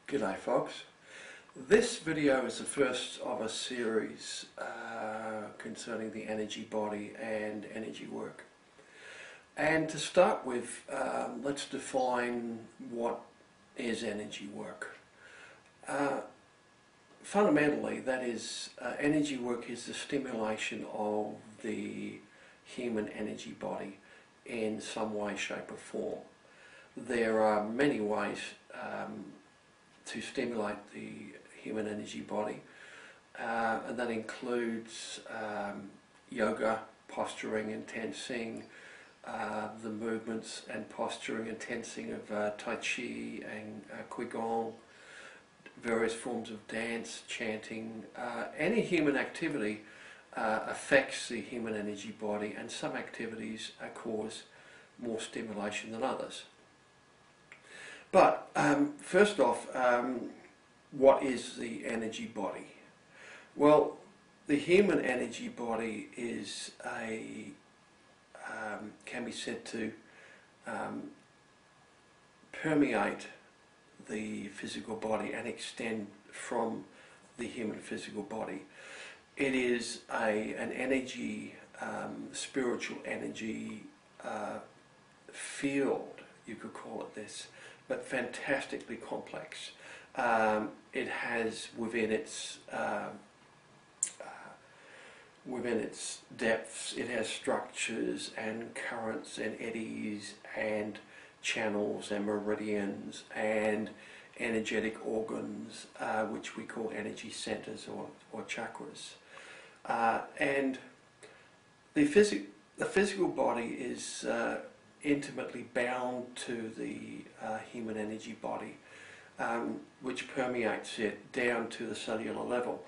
G'day folks. This video is the first of a series concerning the energy body and energy work. And to start with, let's define what is energy work. Fundamentally, that is, energy work is the stimulation of the human energy body in some way, shape or form. There are many ways to stimulate the human energy body, and that includes yoga, posturing and tensing, the movements and posturing and tensing of Tai Chi and Qigong, various forms of dance, chanting. Any human activity affects the human energy body, and some activities cause more stimulation than others. But first off, what is the energy body? Well, the human energy body is can be said to permeate the physical body and extend from the human physical body. It is an energy, spiritual energy field, you could call it this, but fantastically complex. It has within its depths, it has structures and currents and eddies and channels and meridians and energetic organs, which we call energy centers or chakras. And the physical body is intimately bound to the human energy body, which permeates it down to the cellular level.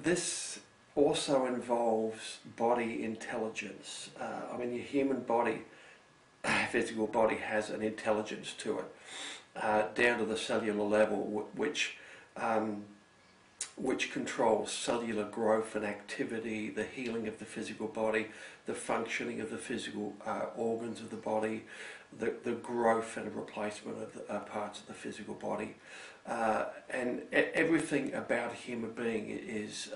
This also involves body intelligence. I mean, your human body, physical body, has an intelligence to it, down to the cellular level, which controls cellular growth and activity, the healing of the physical body, the functioning of the physical organs of the body, the growth and replacement of the parts of the physical body. And everything about a human being is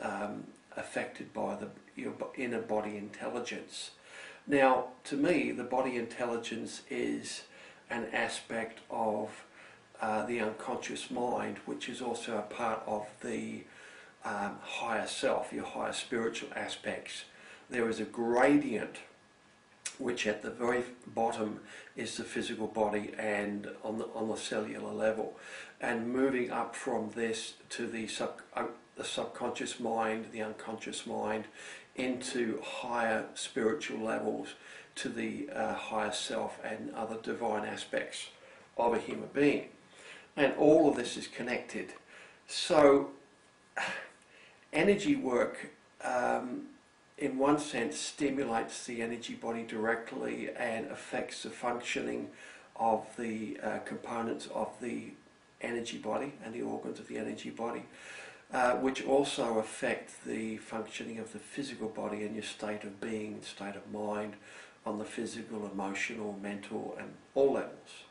affected by your inner body intelligence. Now, to me, the body intelligence is an aspect of the unconscious mind, which is also a part of the higher self, your higher spiritual aspects. There is a gradient which at the very bottom is the physical body and on the cellular level, and moving up from this to the subconscious mind, the unconscious mind, into higher spiritual levels, to the higher self and other divine aspects of a human being. And all of this is connected. So energy work, in one sense, stimulates the energy body directly and affects the functioning of the components of the energy body and the organs of the energy body, which also affect the functioning of the physical body and your state of being, state of mind, on the physical, emotional, mental, and all levels.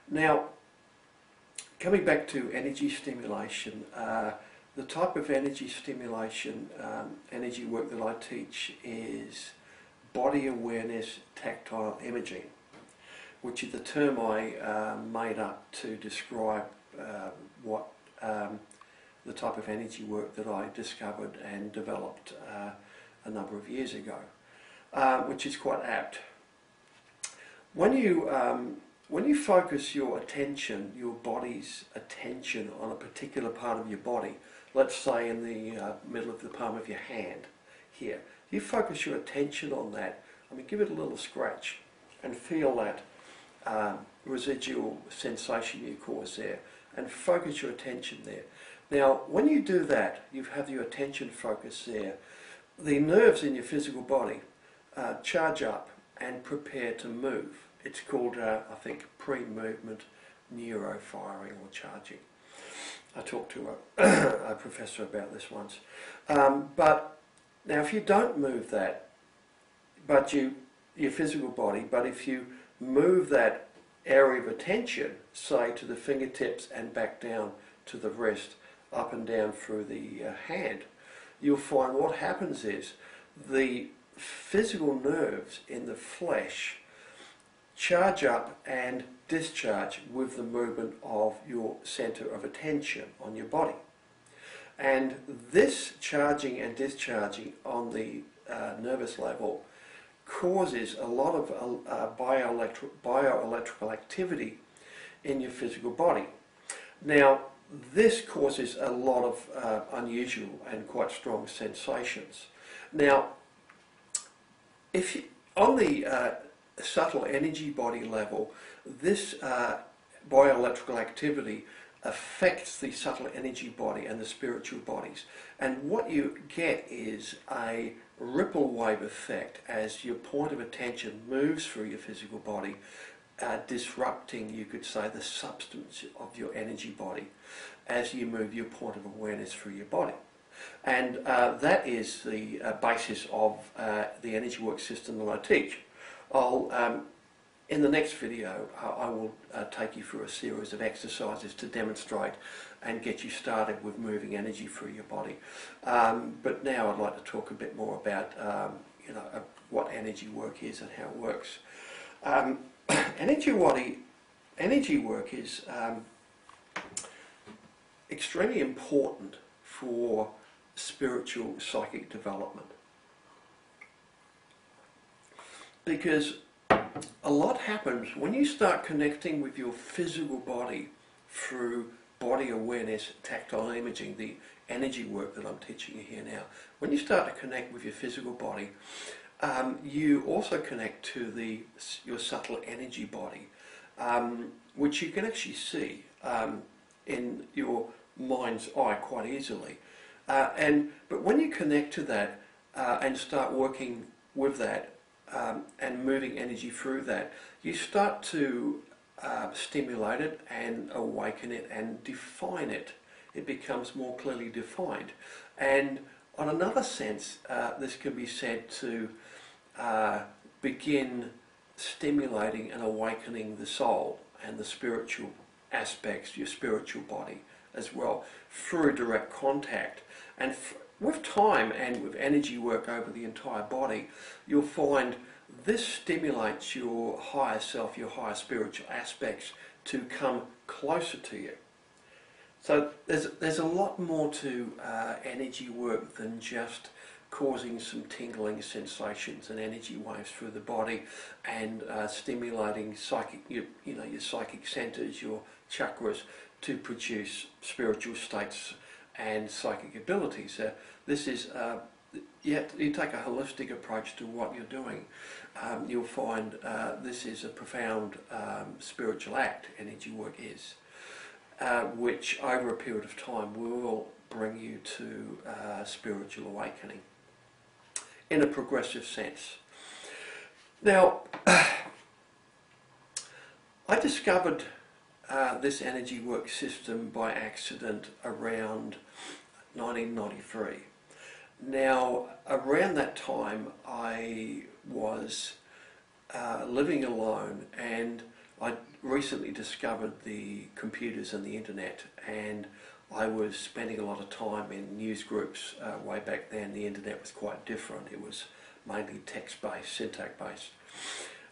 Now, coming back to energy stimulation, the type of energy stimulation, energy work that I teach is body awareness tactile imaging, which is the term I made up to describe what the type of energy work that I discovered and developed a number of years ago, which is quite apt. When you focus your attention, your body's attention, on a particular part of your body, let's say in the middle of the palm of your hand here, you focus your attention on that, I mean, give it a little scratch and feel that residual sensation you cause there, and focus your attention there. Now, when you do that, you have your attention focused there, the nerves in your physical body charge up and prepare to move. It's called, I think, pre-movement neurofiring or charging. I talked to a professor about this once. But now, if you don't move that, but your physical body, but if you move that area of attention, say to the fingertips and back down to the wrist, up and down through the hand, you'll find what happens is the physical nerves in the flesh charge up and discharge with the movement of your center of attention on your body. And this charging and discharging on the nervous level causes a lot of bioelectrical activity in your physical body. Now, this causes a lot of unusual and quite strong sensations. Now, if you, on the subtle energy body level, this bioelectrical activity affects the subtle energy body and the spiritual bodies, and what you get is a ripple wave effect as your point of attention moves through your physical body, disrupting, you could say, the substance of your energy body as you move your point of awareness through your body. And that is the basis of the energy work system that I teach. In the next video, I will take you through a series of exercises to demonstrate and get you started with moving energy through your body. But now I'd like to talk a bit more about what energy work is and how it works. Energy work is extremely important for spiritual psychic development, because a lot happens when you start connecting with your physical body through body awareness, tactile imaging, the energy work that I'm teaching you here now. When you start to connect with your physical body, you also connect to your subtle energy body, which you can actually see in your mind's eye quite easily. But when you connect to that and start working with that and moving energy through that, you start to stimulate it and awaken it and define it. It becomes more clearly defined. And on another sense, this can be said to begin stimulating and awakening the soul and the spiritual aspects, your spiritual body as well, through direct contact. And with time and with energy work over the entire body, you'll find this stimulates your higher self, your higher spiritual aspects to come closer to you. So there's a lot more to energy work than just causing some tingling sensations and energy waves through the body and stimulating psychic, your psychic centers, your chakras, to produce spiritual states and psychic abilities. This is you take a holistic approach to what you're doing. You'll find this is a profound spiritual act. Energy work is, which over a period of time will bring you to spiritual awakening in a progressive sense. Now, I discovered this energy work system by accident around 1993. Now, around that time, I was living alone, and I recently discovered the computers and the internet, and I was spending a lot of time in news groups. Way back then, the internet was quite different. It was mainly text-based, syntax-based.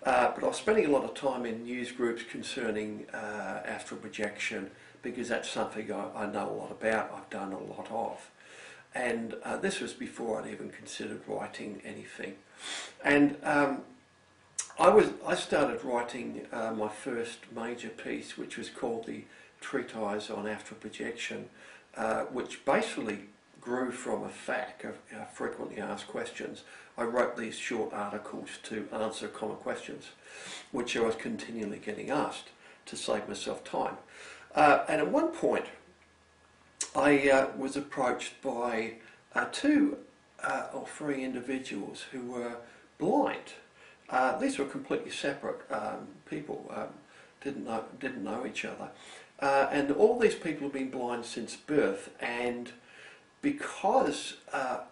But I was spending a lot of time in news groups concerning astral projection, because that's something I know a lot about, I've done a lot of. And this was before I'd even considered writing anything. And I started writing my first major piece, which was called the Treatise on Astral Projection, which basically grew from a FAQ, of frequently asked questions. I wrote these short articles to answer common questions, which I was continually getting asked to save myself time. And at one point, I was approached by two or three individuals who were blind. These were completely separate people, didn't know each other. And all these people have been blind since birth, and because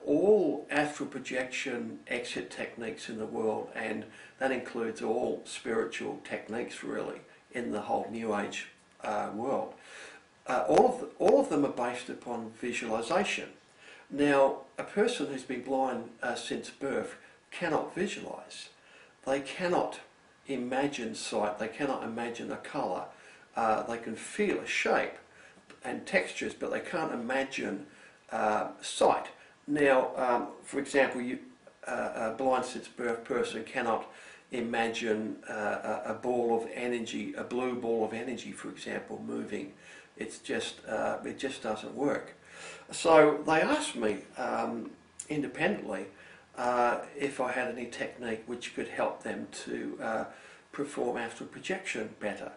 all astral projection exit techniques in the world, and that includes all spiritual techniques really in the whole New Age world. All of them are based upon visualization. Now, a person who's been blind since birth cannot visualize. They cannot imagine sight. They cannot imagine a colour. They can feel a shape and textures, but they can't imagine sight. Now, for example, a blind since birth person cannot imagine a ball of energy, a blue ball of energy, for example, moving. It just doesn't work. So they asked me independently if I had any technique which could help them to perform astral projection better.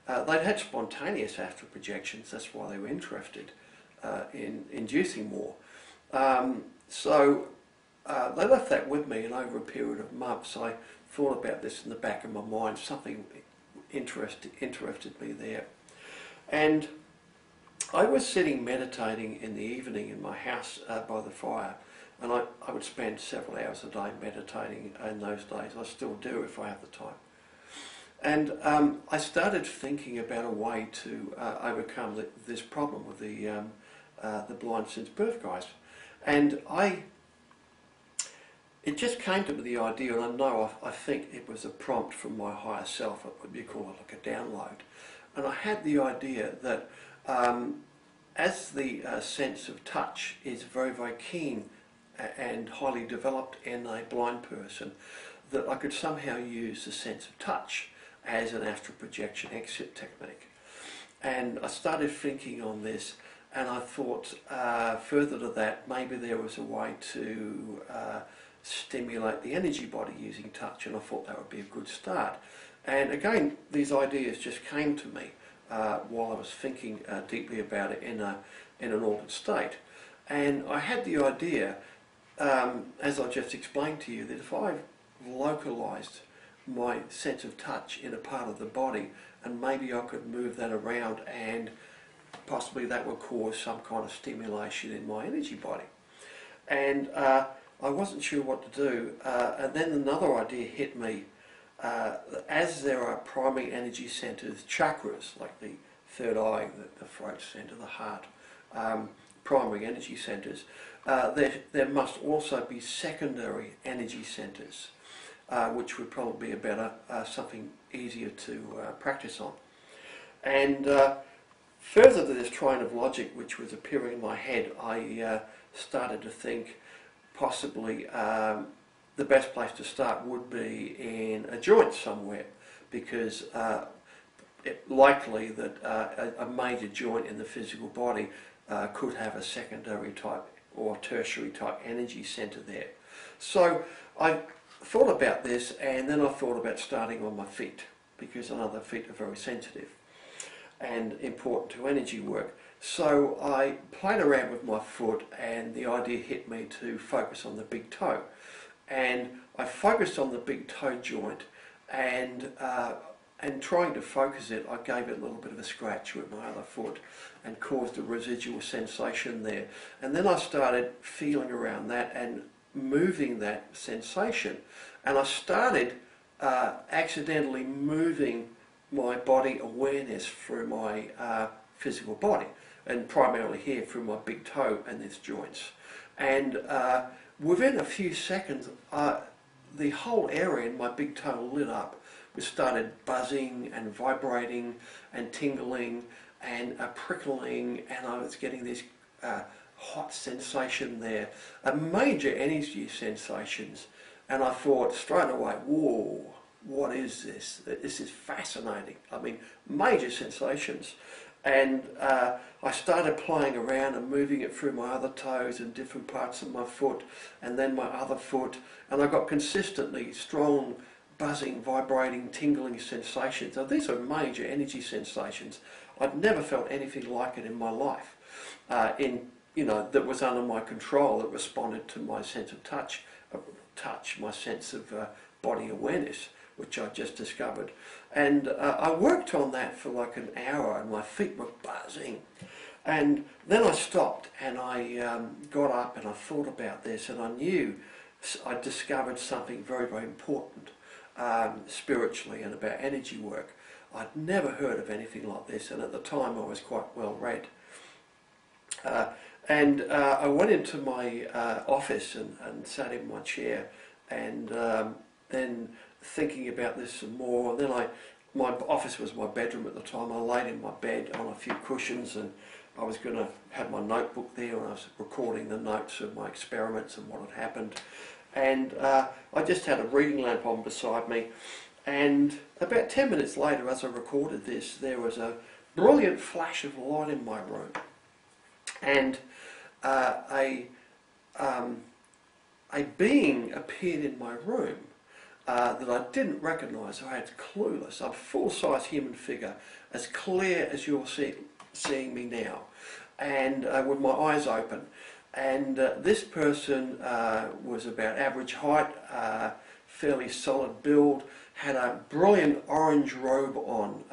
They'd had spontaneous astral projections, that's why they were interested in inducing more. So they left that with me, and over a period of months I thought about this in the back of my mind. Something interested me there. And I was sitting meditating in the evening in my house by the fire, and I would spend several hours a day meditating in those days. I still do if I have the time. And I started thinking about a way to overcome this problem with the blind since birth guys. And it just came to me, the idea, and I know I think it was a prompt from my higher self. What would you call it, like a download? And I had the idea that as the sense of touch is very, very keen and highly developed in a blind person, that I could somehow use the sense of touch as an astral projection exit technique. And I started thinking on this, and I thought further to that, maybe there was a way to stimulate the energy body using touch, and I thought that would be a good start. And again, these ideas just came to me while I was thinking deeply about it in an altered state. And I had the idea, as I just explained to you, that if I localized my sense of touch in a part of the body, and maybe I could move that around, and possibly that would cause some kind of stimulation in my energy body. And I wasn't sure what to do, and then another idea hit me. As there are primary energy centers, chakras, like the third eye, the throat center, the heart, primary energy centers, there must also be secondary energy centers, which would probably be a better, something easier to practice on. And further to this train of logic which was appearing in my head, I started to think possibly the best place to start would be in a joint somewhere, because it's likely that a major joint in the physical body could have a secondary type or tertiary type energy centre there. So I thought about this, and then I thought about starting on my feet, because I know the feet are very sensitive and important to energy work. So I played around with my foot, and the idea hit me to focus on the big toe. And I focused on the big toe joint, and trying to focus it, I gave it a little bit of a scratch with my other foot and caused a residual sensation there. And then I started feeling around that and moving that sensation. And I started accidentally moving my body awareness through my physical body, and primarily here through my big toe and its joints. And within a few seconds, the whole area in my big toe lit up. It started buzzing and vibrating and tingling and prickling, and I was getting this hot sensation there, major energy sensations. And I thought straight away, whoa, what is this? This is fascinating. I mean, major sensations. And I started playing around and moving it through my other toes and different parts of my foot, and then my other foot, and I got consistently strong buzzing, vibrating, tingling sensations. Now these are major energy sensations. I'd never felt anything like it in my life, that was under my control, that responded to my sense of touch, my sense of body awareness, which I just discovered. And I worked on that for like an hour, and my feet were buzzing. And then I stopped, and I got up, and I thought about this, and I knew I'd discovered something very, very important. spiritually and about energy work. I'd never heard of anything like this, and at the time I was quite well read. I went into my office and sat in my chair, and then thinking about this some more. And then my office was my bedroom at the time. I laid in my bed on a few cushions, and I was going to have my notebook there, and I was recording the notes of my experiments and what had happened. And I just had a reading lamp on beside me, and about 10 minutes later, as I recorded this, there was a brilliant flash of light in my room, and a being appeared in my room that I didn't recognise. I was clueless. I'm a full-size human figure, as clear as you're seeing me now, and with my eyes open. And this person was about average height, fairly solid build, had a brilliant orange robe on,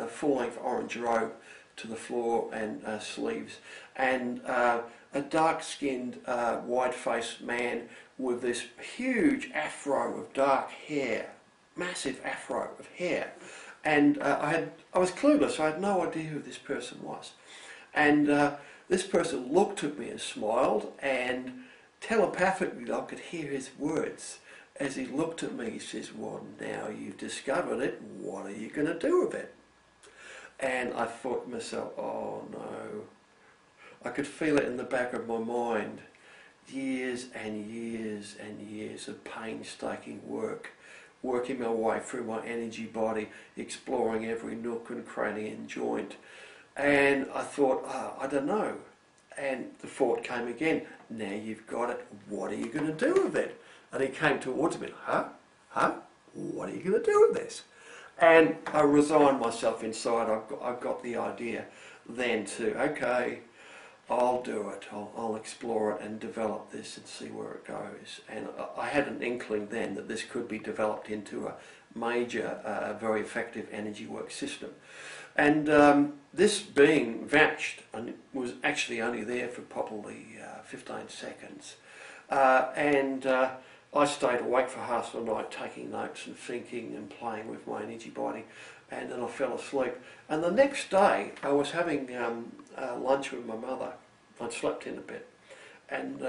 full-length orange robe to the floor and sleeves, and a dark-skinned, wide-faced man with this huge afro of dark hair, massive afro of hair. And I was clueless. I had no idea who this person was. And this person looked at me and smiled, and telepathically I could hear his words. As he looked at me, he says, "Well, now you've discovered it, what are you going to do with it?" And I thought to myself, oh no. I could feel it in the back of my mind. Years and years and years of painstaking work, working my way through my energy body, exploring every nook and cranny and joint. And I thought, I don't know. And the thought came again, now you've got it, what are you going to do with it? And he came towards me, huh? What are you going to do with this? And I resigned myself inside. I've got the idea then to, okay, I'll do it. I'll explore it and develop this and see where it goes. And I had an inkling then that this could be developed into a major, very effective energy work system. And this being vanished and was actually only there for probably 15 seconds. I stayed awake for half the night taking notes and thinking and playing with my energy body, and then I fell asleep. And the next day I was having lunch with my mother. I'd slept in a bit, and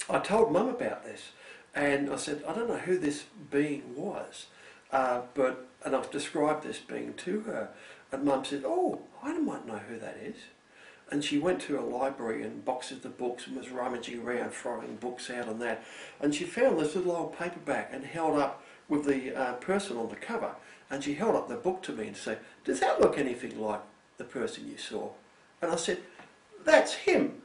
I told Mum about this, and I said, I don't know who this being was, and I've described this being to her, and Mum said, oh, I might know who that is. And she went to a library and boxes of books and was rummaging around, throwing books out and that. And she found this little old paperback and held up with the person on the cover. And she held up the book to me and said, does that look anything like the person you saw? And I said, that's him.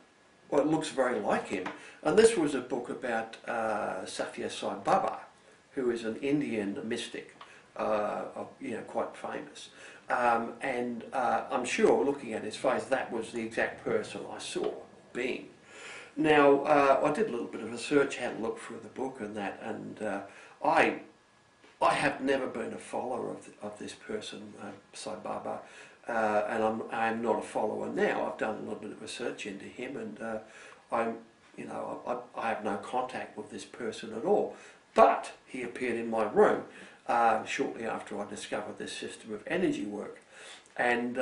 Well, it looks very like him. And this was a book about Sathya Sai Baba, who is an Indian mystic, quite famous. I'm sure, looking at his face, that was the exact person I saw being. Now, I did a little bit of research, had a look through the book and that, and I have never been a follower of this person, Sai Baba, and I'm not a follower now. I've done a little bit of research into him, and I have no contact with this person at all. But he appeared in my room shortly after I discovered this system of energy work. And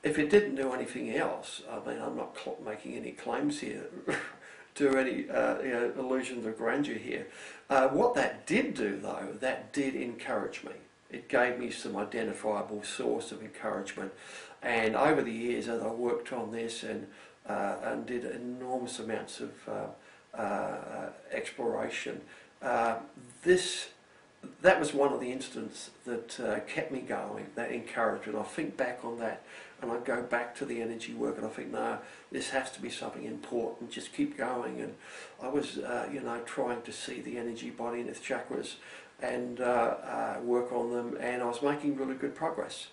if it didn't do anything else, I mean, I'm not making any claims here to any illusions of grandeur here. What that did do, though, that did encourage me. It gave me some identifiable source of encouragement. And over the years, as I worked on this and did enormous amounts of exploration, that was one of the instances that kept me going, that encouragement. I think back on that and I go back to the energy work and I think, no, this has to be something important, just keep going. And I was, trying to see the energy body and its chakras and work on them, and I was making really good progress.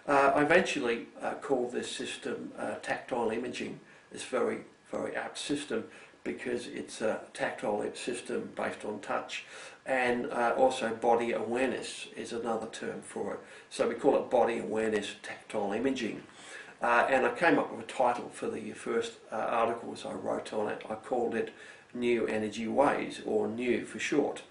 I eventually called this system tactile imaging. It's a very, very apt system because it's a tactile system based on touch, and also body awareness is another term for it. So we call it body awareness tactile imaging. And I came up with a title for the first articles I wrote on it. I called it New Energy Ways, or NEW for short.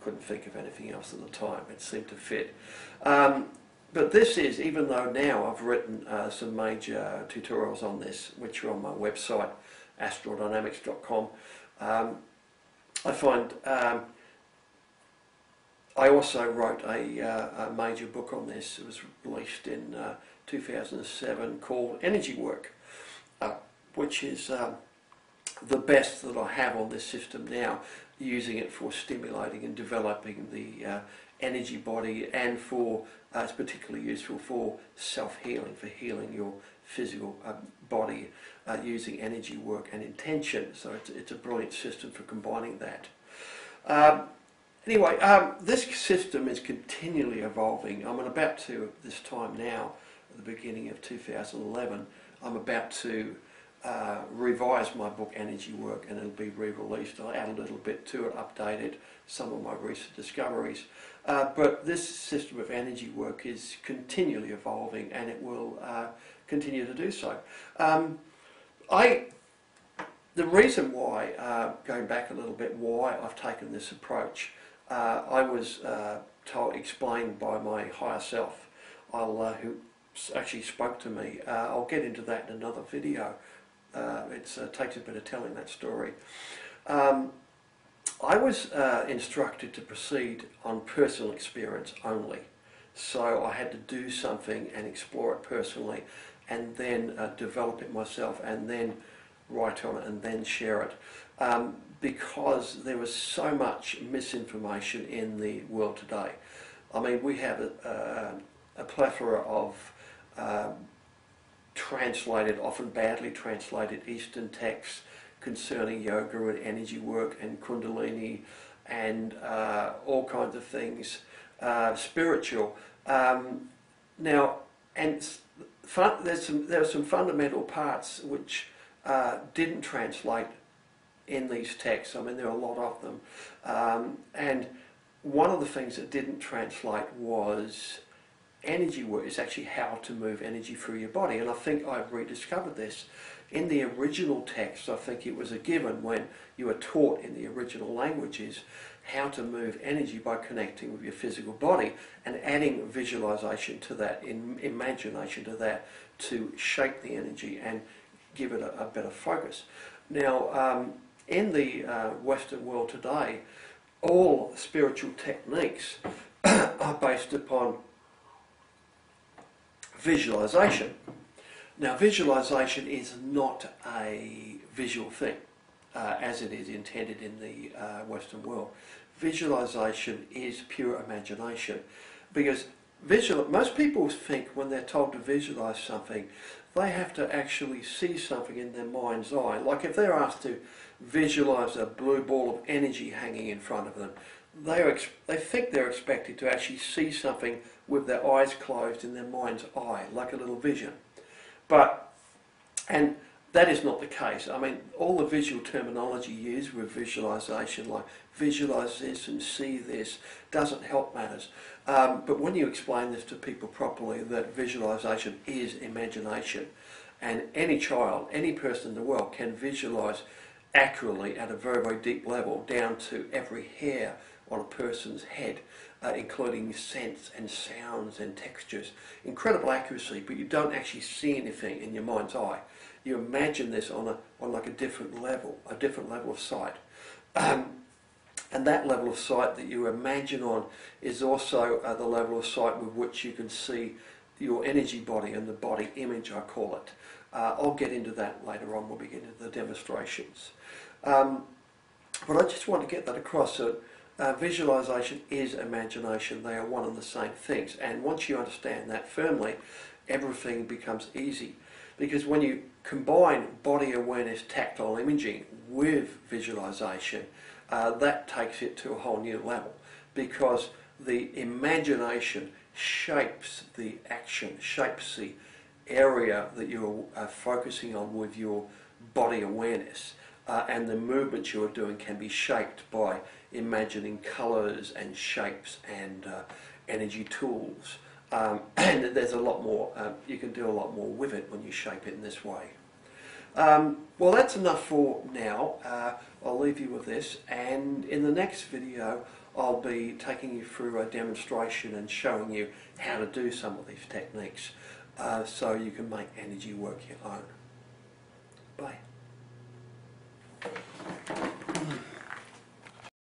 couldn't think of anything else at the time. It seemed to fit. But this is, even though now I've written some major tutorials on this, which are on my website, astrodynamics.com, I find I also wrote a major book on this. It was released in 2007 called Energy Work, which is the best that I have on this system now, using it for stimulating and developing the energy body, and for it's particularly useful for self-healing, for healing your physical body using energy work and intention. So it's a brilliant system for combining that. Anyway, this system is continually evolving. I'm about to, this time now, at the beginning of 2011, I'm about to revise my book Energy Work, and it'll be re-released. I'll add a little bit to it, update it, some of my recent discoveries. But this system of energy work is continually evolving, and it will continue to do so. The reason why, going back a little bit, why I've taken this approach, I was explained by my higher self, who actually spoke to me. I'll get into that in another video. It takes a bit of telling that story. I was instructed to proceed on personal experience only. So I had to do something and explore it personally, and then develop it myself, and then write on it, and then share it. Because there was so much misinformation in the world today. I mean, we have a plethora of translated, often badly translated Eastern texts concerning yoga and energy work and kundalini and all kinds of things, spiritual. Now, and there are some fundamental parts which didn't translate in these texts. I mean, there are a lot of them. And one of the things that didn't translate was energy work. Is actually how to move energy through your body. And I think I've rediscovered this. In the original text, I think it was a given when you were taught in the original languages how to move energy by connecting with your physical body and adding visualization to that, imagination to that, to shape the energy and give it a better focus. Now, in the Western world today, all spiritual techniques are based upon visualization. Now, visualization is not a visual thing, as it is intended in the Western world. Visualization is pure imagination, because most people think when they're told to visualize something, they have to actually see something in their mind's eye. Like if they're asked to visualize a blue ball of energy hanging in front of them, they think they're expected to actually see something with their eyes closed in their mind's eye, like a little vision. And that is not the case. I mean, all the visual terminology used with visualization, like visualize this and see this, doesn't help matters. But when you explain this to people properly, that visualization is imagination, and any child, any person in the world can visualize accurately at a very, very deep level, down to every hair on a person's head, including scents and sounds and textures. Incredible accuracy, but you don't actually see anything in your mind's eye. You imagine this on like a different level of sight. And that level of sight that you imagine on is also the level of sight with which you can see your energy body and the body image, I call it. I'll get into that later on when we get into the demonstrations. But I just want to get that across. So, visualization is imagination. They are one and the same things. And once you understand that firmly, everything becomes easy. Because when you combine body awareness, tactile imaging with visualization, that takes it to a whole new level. Because the imagination shapes the action, shapes the area that you're focusing on with your body awareness. And the movements you're doing can be shaped by imagining colours and shapes and energy tools. And there's a lot more, you can do a lot more with it when you shape it in this way. Well, that's enough for now. I'll leave you with this, and in the next video I'll be taking you through a demonstration and showing you how to do some of these techniques so you can make energy work your own. Bye.